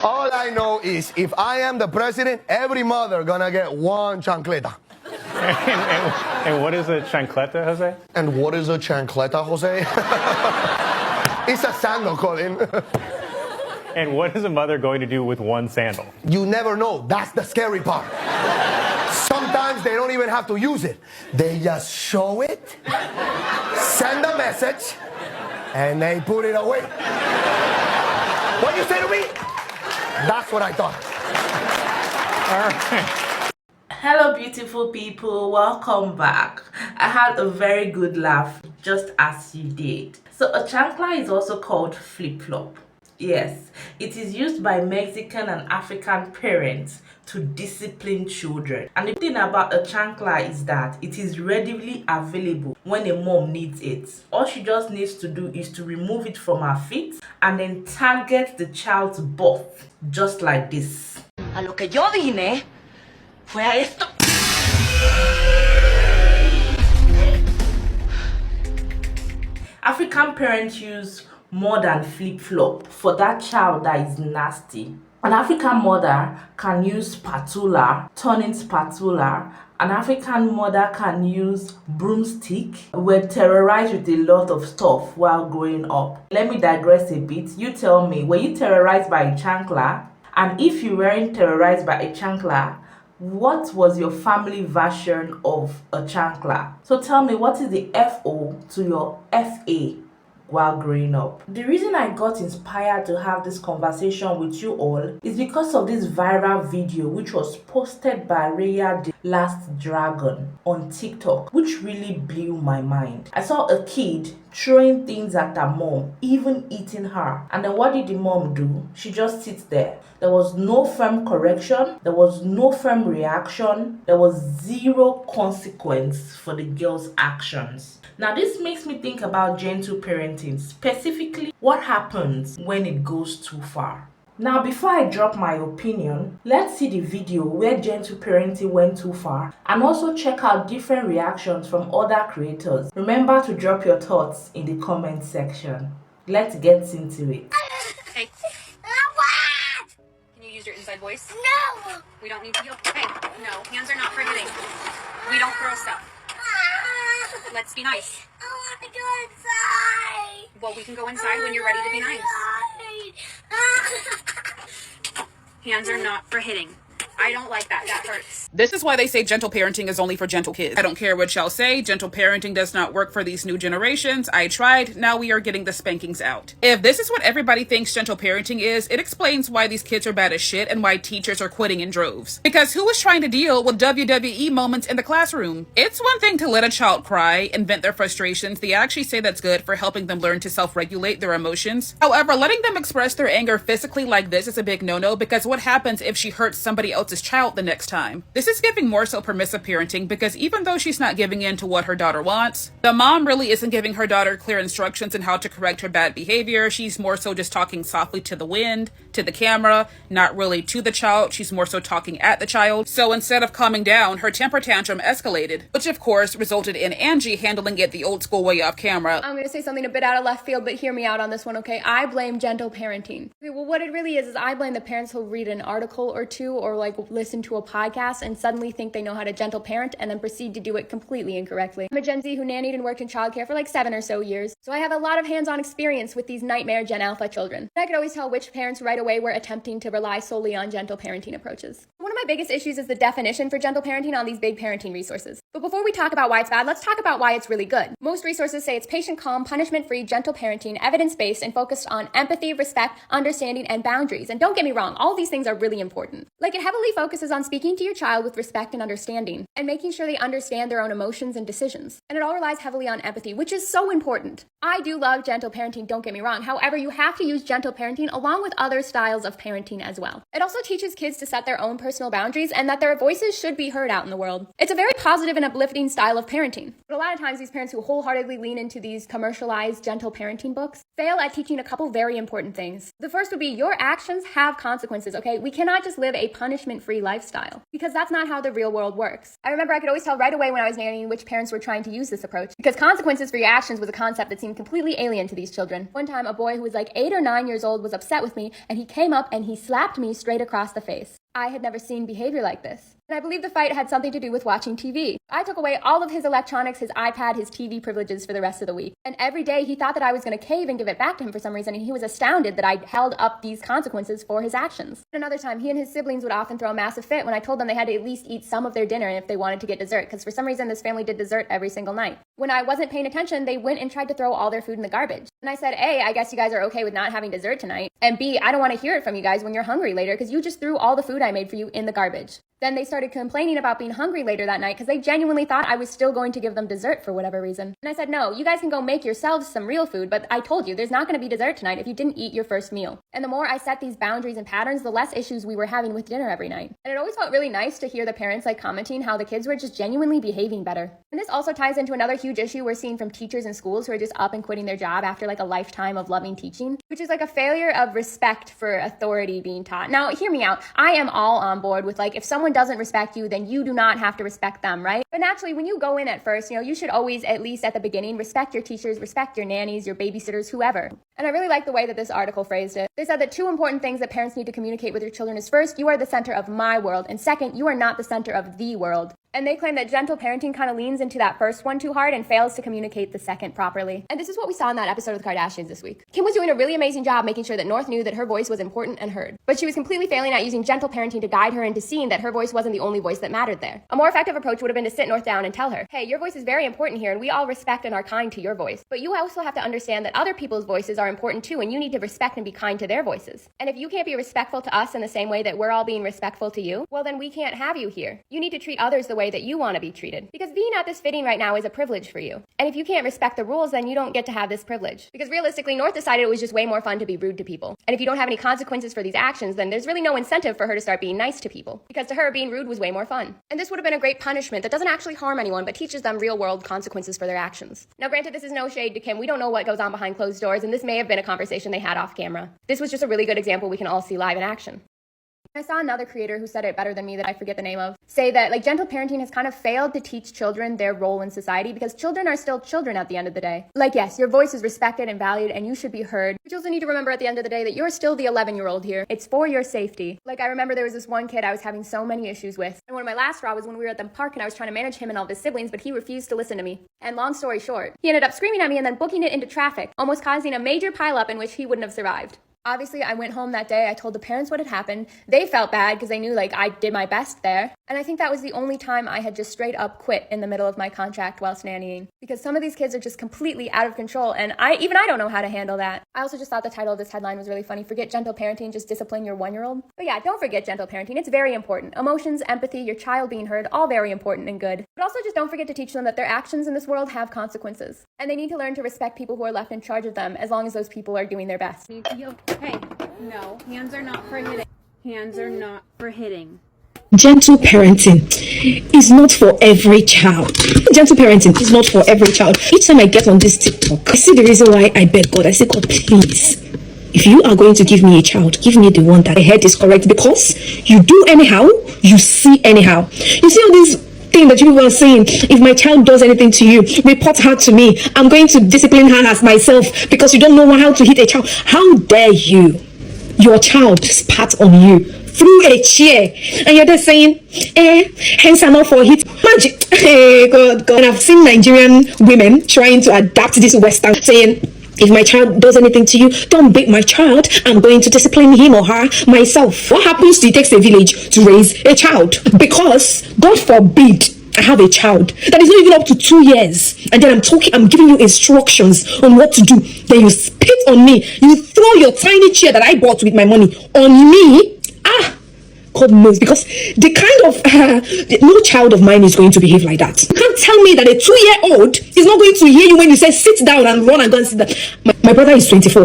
All I know is if I am the president, every mother gonna get one chancleta. And what is a chancleta, Jose? And what is a chancleta, Jose? It's a sandal, Colin. And what is a mother going to do with one sandal? You never know. That's the scary part. Sometimes they don't even have to use it. They just show it, send a message, and they put it away. What you say to me? That's what I thought. All right. Hello beautiful people, welcome back. I had a very good laugh just as you did. So a chancla is also called flip-flop. Yes, it is used by Mexican and African parents to discipline children. And the thing about a chancla is that it is readily available when a mom needs it. All she just needs to do is to remove it from her feet and then target the child's butt just like this. A lo que yo vine fue a esto. African parents use more than flip-flop for that child that is nasty. An African mother can use spatula, turning spatula. An African mother can use broomstick. We're terrorized with a lot of stuff while growing up. Let me digress a bit. You tell me, were you terrorized by a chancla? And if you weren't terrorized by a chancla, what was your family version of a chancla? So tell me, what is the FO to your FA while growing up? The reason I got inspired to have this conversation with you all is because of this viral video which was posted by Raya the Last Dragon on TikTok, which really blew my mind. I saw a kid throwing things at her mom, even eating her. And then what did the mom do? She just sits there. There was no firm correction. There was no firm reaction. There was zero consequence for the girl's actions. Now this makes me think about gentle parenting, specifically what happens when it goes too far. Now before I drop my opinion, let's see the video where gentle parenting went too far and also check out different reactions from other creators. Remember to drop your thoughts in the comment section. Let's get into it. Hey. What? Can you use your inside voice? No! We don't need to yell. Hey, no, hands are not for hitting. We don't throw stuff. Let's be nice. I want to go inside. Well, we can go inside when you're ready to be nice. Hands are not for hitting. I don't like that. That hurts. This is why they say gentle parenting is only for gentle kids. I don't care what y'all say, gentle parenting does not work for these new generations. I tried, now we are getting the spankings out. If this is what everybody thinks gentle parenting is, it explains why these kids are bad as shit and why teachers are quitting in droves. Because who is trying to deal with WWE moments in the classroom? It's one thing to let a child cry and vent their frustrations. They actually say that's good for helping them learn to self-regulate their emotions. However, letting them express their anger physically like this is a big no-no, because what happens if she hurts somebody else's child the next time? This is giving more so permissive parenting, because even though she's not giving in to what her daughter wants, the mom really isn't giving her daughter clear instructions on how to correct her bad behavior. She's more so just talking softly to the wind, to the camera, not really to the child. She's more so talking at the child. So instead of calming down, her temper tantrum escalated, which of course resulted in Angie handling it the old school way off camera. I'm going to say something a bit out of left field, but hear me out on this one, okay? I blame gentle parenting. Okay, well, what it really is I blame the parents who read an article or two or like listen to a podcast and suddenly think they know how to gentle parent and then proceed to do it completely incorrectly. I'm a Gen Z who nannied and worked in childcare for like 7 or so years, so I have a lot of hands-on experience with these nightmare Gen Alpha children. I could always tell which parents right away were attempting to rely solely on gentle parenting approaches. One of my biggest issues is the definition for gentle parenting on these big parenting resources. But before we talk about why it's bad, let's talk about why it's really good. Most resources say it's patient calm, punishment-free, gentle parenting, evidence-based, and focused on empathy, respect, understanding, and boundaries. And don't get me wrong, all these things are really important. Like, it heavily focuses on speaking to your child with respect and understanding, and making sure they understand their own emotions and decisions. And it all relies heavily on empathy, which is so important. I do love gentle parenting, don't get me wrong. However, you have to use gentle parenting along with other styles of parenting as well. It also teaches kids to set their own personal boundaries and that their voices should be heard out in the world. It's a very positive an uplifting style of parenting. But a lot of times these parents who wholeheartedly lean into these commercialized gentle parenting books fail at teaching a couple very important things. The first would be your actions have consequences, okay? We cannot just live a punishment-free lifestyle because that's not how the real world works. I remember I could always tell right away when I was nannying which parents were trying to use this approach because consequences for your actions was a concept that seemed completely alien to these children. One time a boy who was like 8 or 9 years old was upset with me and he came up and he slapped me straight across the face. I had never seen behavior like this. And I believe the fight had something to do with watching TV. I took away all of his electronics, his iPad, his TV privileges for the rest of the week. And every day he thought that I was going to cave and give it back to him for some reason, and he was astounded that I held up these consequences for his actions. Another time, he and his siblings would often throw a massive fit when I told them they had to at least eat some of their dinner if they wanted to get dessert, because for some reason this family did dessert every single night. When I wasn't paying attention, they went and tried to throw all their food in the garbage. And I said, A, I guess you guys are okay with not having dessert tonight. And B, I don't want to hear it from you guys when you're hungry later, because you just threw all the food I made for you in the garbage. Then they started complaining about being hungry later that night because they genuinely thought I was still going to give them dessert for whatever reason. And I said, no, you guys can go make yourselves some real food, but I told you there's not going to be dessert tonight if you didn't eat your first meal. And the more I set these boundaries and patterns, the less issues we were having with dinner every night. And it always felt really nice to hear the parents commenting how the kids were just genuinely behaving better. And this also ties into another huge issue we're seeing from teachers in schools who are just up and quitting their job after a lifetime of loving teaching, which is a failure of respect for authority being taught. Now, hear me out. I am all on board with if someone doesn't respect you, then you do not have to respect them, right? But naturally, when you go in at first, you should always, at least at the beginning, respect your teachers, respect your nannies, your babysitters, whoever. And I really like the way that this article phrased it. They said that 2 important things that parents need to communicate with their children is first, you are the center of my world, and second, you are not the center of the world. And they claim that gentle parenting kind of leans into that first one too hard and fails to communicate the second properly. And this is what we saw in that episode of the Kardashians this week. Kim was doing a really amazing job making sure that North knew that her voice was important and heard. But she was completely failing at using gentle parenting to guide her into seeing that her voice wasn't the only voice that mattered there. A more effective approach would have been to sit North down and tell her, hey, your voice is very important here and we all respect and are kind to your voice. But you also have to understand that other people's voices are important too and you need to respect and be kind to their voices. And if you can't be respectful to us in the same way that we're all being respectful to you, well then we can't have you here. You need to treat others the way that you want to be treated. Because being at this fitting right now is a privilege for you. And if you can't respect the rules, then you don't get to have this privilege. Because realistically, North decided it was just way more fun to be rude to people. And if you don't have any consequences for these actions, then there's really no incentive for her to start being nice to people. Because to her, being rude was way more fun. And this would have been a great punishment that doesn't actually harm anyone, but teaches them real world consequences for their actions. Now granted, this is no shade to Kim. We don't know what goes on behind closed doors, and this may have been a conversation they had off camera. This was just a really good example we can all see live in action. I saw another creator who said it better than me that I forget the name of, say that gentle parenting has kind of failed to teach children their role in society because children are still children at the end of the day. Yes, your voice is respected and valued and you should be heard. But you also need to remember at the end of the day that you're still the 11-year-old here. It's for your safety. I remember there was this one kid I was having so many issues with. And one of my last straw was when we were at the park and I was trying to manage him and all of his siblings, but he refused to listen to me. And long story short, he ended up screaming at me and then booking it into traffic, almost causing a major pileup in which he wouldn't have survived. Obviously, I went home that day, I told the parents what had happened. They felt bad because they knew I did my best there. And I think that was the only time I had just straight up quit in the middle of my contract whilst nannying. Because some of these kids are just completely out of control and I don't know how to handle that. I also just thought the title of this headline was really funny. Forget gentle parenting, just discipline your 1-year-old. But yeah, don't forget gentle parenting. It's very important. Emotions, empathy, your child being heard, all very important and good. But also just don't forget to teach them that their actions in this world have consequences. And they need to learn to respect people who are left in charge of them as long as those people are doing their best. Hey, no, hands are not for hitting. Hands are not for hitting. Gentle parenting is not for every child. Gentle parenting is not for every child. Each time I get on this TikTok, I see the reason why I beg God. I say, God, please, if you are going to give me a child, give me the one that I head is correct, because you do anyhow, you see anyhow. You see all these thing that you were saying, if my child does anything to you, report her to me. I'm going to discipline her as myself because you don't know how to hit a child. How dare you? Your child spat on you through a chair and you're there saying, hands are not for hit. Magic. Hey, God. And I've seen Nigerian women trying to adapt this Western saying, if my child does anything to you, don't beat my child. I'm going to discipline him or her myself. What happens to it takes a village to raise a child? Because, God forbid, I have a child that is not even up to 2 years, and then I'm giving you instructions on what to do. Then you spit on me. You throw your tiny chair that I bought with my money on me. God knows, because the kind of no child of mine is going to behave like that. You can't tell me that a 2-year-old is not going to hear you when you say sit down and run and go and sit down. My brother is 24.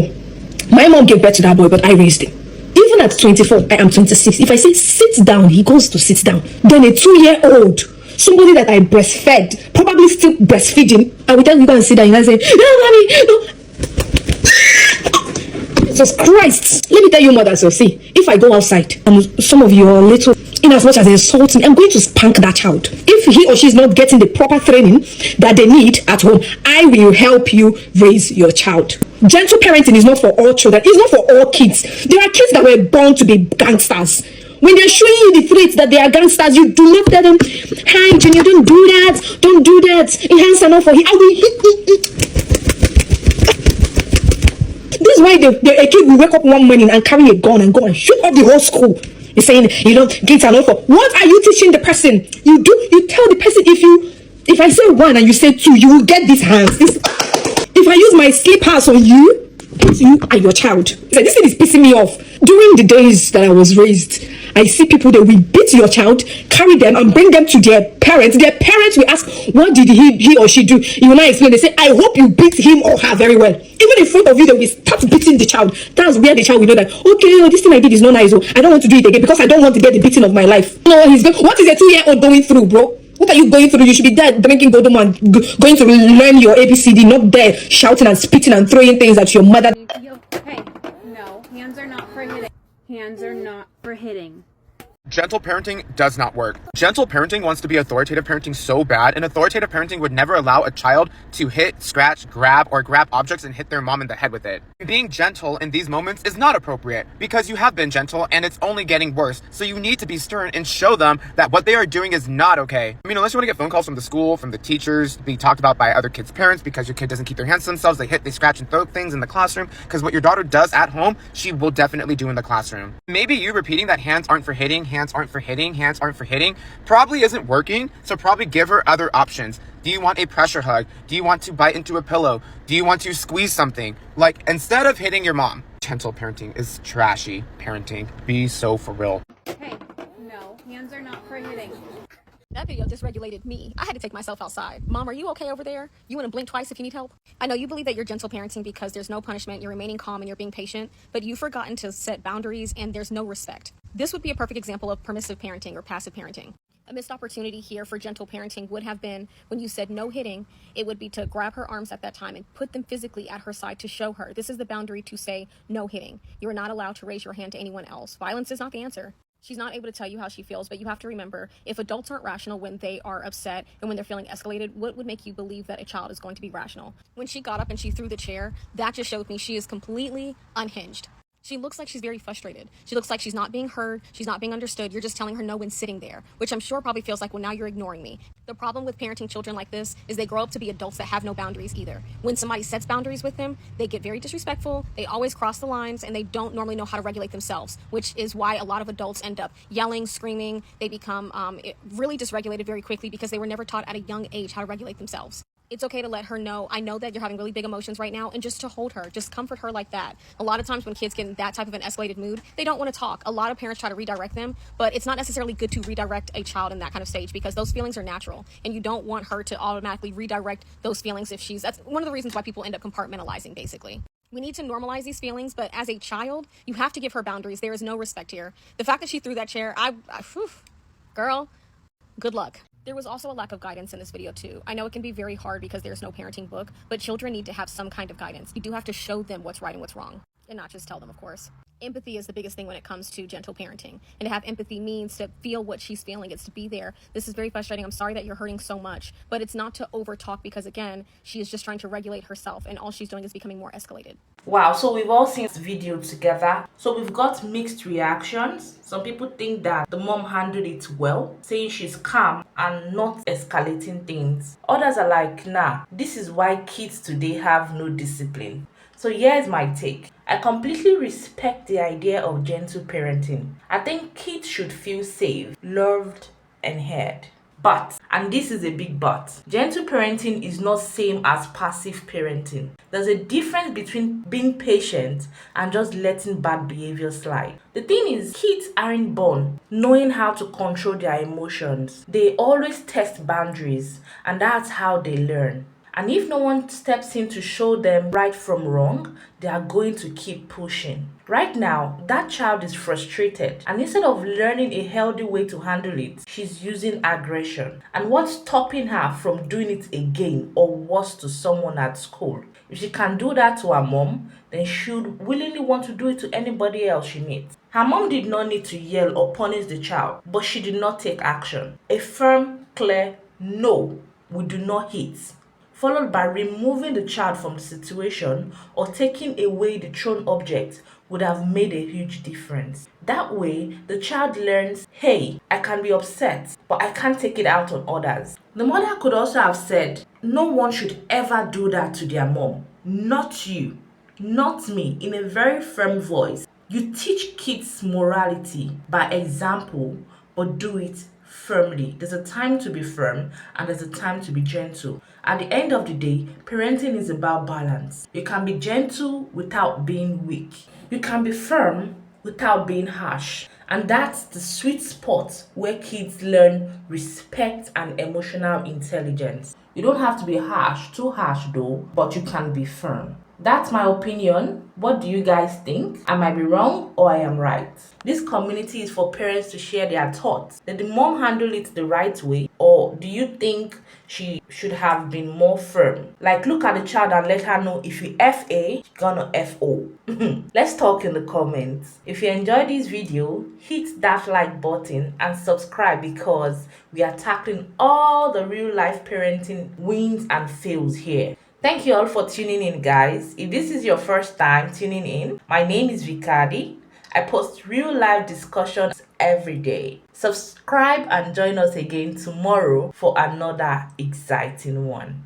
My mom gave birth to that boy, but I raised him. Even at 24, I am 26. If I say sit down, he goes to sit down. Then a 2-year-old somebody that I breastfed, probably still breastfeeding, and we tell you go and sit down and say, no, mommy, no. Jesus Christ. Let me tell you, mothers, so see, if I go outside and some of you are little, in as much as they insult me, I'm going to spank that child. If he or she is not getting the proper training that they need at home, I will help you raise your child. Gentle parenting is not for all children. It's not for all kids. There are kids that were born to be gangsters. When they're showing you the traits that they are gangsters, you do not tell them, hi, Junior, don't do that. Don't do that. Hands are not for him. I will hit. This is why a kid will wake up one morning and carry a gun and go and shoot up the whole school. You're saying, kids are not for. What are you teaching the person? You tell the person, if I say one and you say two, you will get these hands. If I use my slippers on you, you are your child. This thing is pissing me off. During the days that I was raised, I see people that will beat your child, carry them and bring them to their parents. Their parents will ask, what did he or she do? You will not explain. They say, I hope you beat him or her very well. Even in front of you, they will start beating the child. That's where the child will know that, okay, this thing I did is not nice. I don't want to do it again because I don't want to get the beating of my life. No, what is a 2-year-old going through, bro? What are you going through? You should be there drinking Godom and going to learn your ABCD, not there shouting and spitting and throwing things at your mother. Hey, no, hands are not for hitting. Hands are not for hitting. Gentle parenting does not work. Gentle parenting wants to be authoritative parenting so bad, and authoritative parenting would never allow a child to hit, scratch, grab objects and hit their mom in the head with it. Being gentle in these moments is not appropriate because you have been gentle and it's only getting worse. So you need to be stern and show them that what they are doing is not okay. I mean, unless you want to get phone calls from the school, from the teachers, be talked about by other kids' parents because your kid doesn't keep their hands to themselves, they hit, they scratch and throw things in the classroom, because what your daughter does at home, she will definitely do in the classroom. Maybe you repeating that hands aren't for hitting, hands aren't for hitting, probably isn't working, so probably give her other options. Do you want a pressure hug? Do you want to bite into a pillow? Do you want to squeeze something? Like, instead of hitting your mom. Gentle parenting is trashy parenting. Be so for real. Hey, no, hands are not for hitting. That video dysregulated me. I had to take myself outside. Mom, are you okay over there? You want to blink twice if you need help? I know you believe that you're gentle parenting because there's no punishment, you're remaining calm, and you're being patient, but you've forgotten to set boundaries and there's no respect. This would be a perfect example of permissive parenting or passive parenting. A missed opportunity here for gentle parenting would have been when you said no hitting, it would be to grab her arms at that time and put them physically at her side to show her this is the boundary to say no hitting. You are not allowed to raise your hand to anyone else. Violence is not the answer. She's not able to tell you how she feels, but you have to remember, if adults aren't rational when they are upset and when they're feeling escalated, what would make you believe that a child is going to be rational? When she got up and she threw the chair, that just showed me she is completely unhinged. She looks like she's very frustrated. She looks like she's not being heard. She's not being understood. You're just telling her no when sitting there, which I'm sure probably feels like, well, now you're ignoring me. The problem with parenting children like this is they grow up to be adults that have no boundaries either. When somebody sets boundaries with them, they get very disrespectful. They always cross the lines and they don't normally know how to regulate themselves, which is why a lot of adults end up yelling, screaming. They become really dysregulated very quickly because they were never taught at a young age how to regulate themselves. It's okay to let her know, I know that you're having really big emotions right now, and just to hold her, just comfort her like that. A lot of times when kids get in that type of an escalated mood, they don't want to talk. A lot of parents try to redirect them, but it's not necessarily good to redirect a child in that kind of stage because those feelings are natural, and you don't want her to automatically redirect those feelings if that's one of the reasons why people end up compartmentalizing, basically. We need to normalize these feelings, but as a child, you have to give her boundaries. There is no respect here. The fact that she threw that chair, girl, good luck. There was also a lack of guidance in this video too. I know it can be very hard because there's no parenting book, but children need to have some kind of guidance. You do have to show them what's right and what's wrong, and not just tell them, of course. Empathy is the biggest thing when it comes to gentle parenting. And to have empathy means to feel what she's feeling. It's to be there. This is very frustrating. I'm sorry that you're hurting so much, but it's not to over talk because, again, she is just trying to regulate herself and all she's doing is becoming more escalated. Wow, so we've all seen this video together. So we've got mixed reactions. Some people think that the mom handled it well, saying she's calm and not escalating things. Others are like, nah, this is why kids today have no discipline. So here's my take. I completely respect the idea of gentle parenting. I think kids should feel safe, loved, and heard. But, and this is a big but, gentle parenting is not same as passive parenting. There's a difference between being patient and just letting bad behavior slide. The thing is, kids aren't born knowing how to control their emotions. They always test boundaries, and that's how they learn. And if no one steps in to show them right from wrong, they are going to keep pushing. Right now, that child is frustrated, and instead of learning a healthy way to handle it, she's using aggression. And what's stopping her from doing it again or worse to someone at school? If she can do that to her mom, then she would willingly want to do it to anybody else she meets. Her mom did not need to yell or punish the child, but she did not take action. A firm, clear no, we do not hit, followed by removing the child from the situation or taking away the thrown object, would have made a huge difference. That way, the child learns, hey, I can be upset, but I can't take it out on others. The mother could also have said, no one should ever do that to their mom. Not you, not me, in a very firm voice. You teach kids morality by example, but do it firmly. There's a time to be firm and there's a time to be gentle. At the end of the day, parenting is about balance. You can be gentle without being weak. You can be firm without being harsh. And that's the sweet spot where kids learn respect and emotional intelligence. You don't have to be harsh, too harsh though, but you can be firm. That's my opinion. What do you guys think? I might be wrong or I am right. This community is for parents to share their thoughts. Did the mom handle it the right way, or do you think she should have been more firm? Like, look at the child and let her know if you F A, you're gonna F O. Let's talk in the comments. If you enjoyed this video, hit that like button and subscribe because we are tackling all the real life parenting wins and fails here. Thank you all for tuning in, guys. If this is your first time tuning in, my name is Vicadi. I post real life discussions every day. Subscribe and join us again tomorrow for another exciting one.